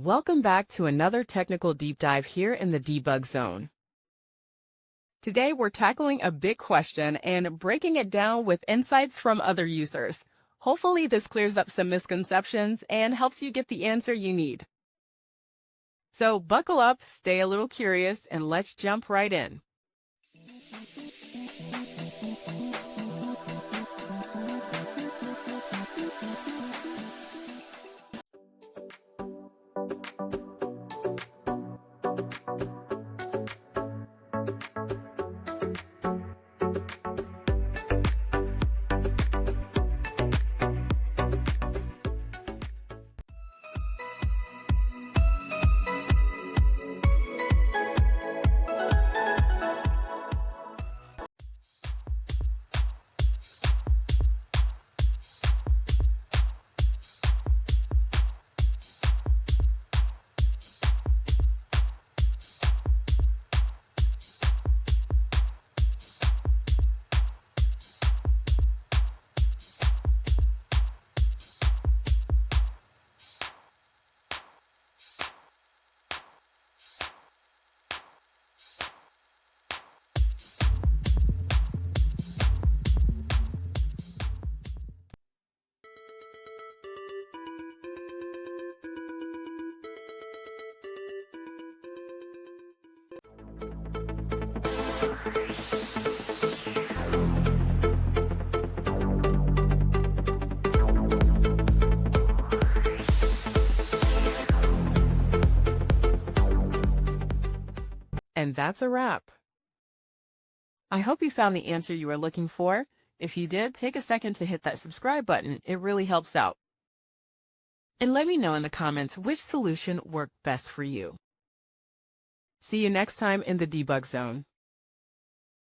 Welcome back to another technical deep dive here in the debug zone. Today we're tackling a big question and breaking it down with insights from other users. Hopefully this clears up some misconceptions and helps you get the answer you need. So buckle up, stay a little curious, and let's jump right in. And that's a wrap. I hope you found the answer you were looking for. If you did, take a second to hit that subscribe button. It really helps out. And let me know in the comments which solution worked best for you. See you next time in the debug zone.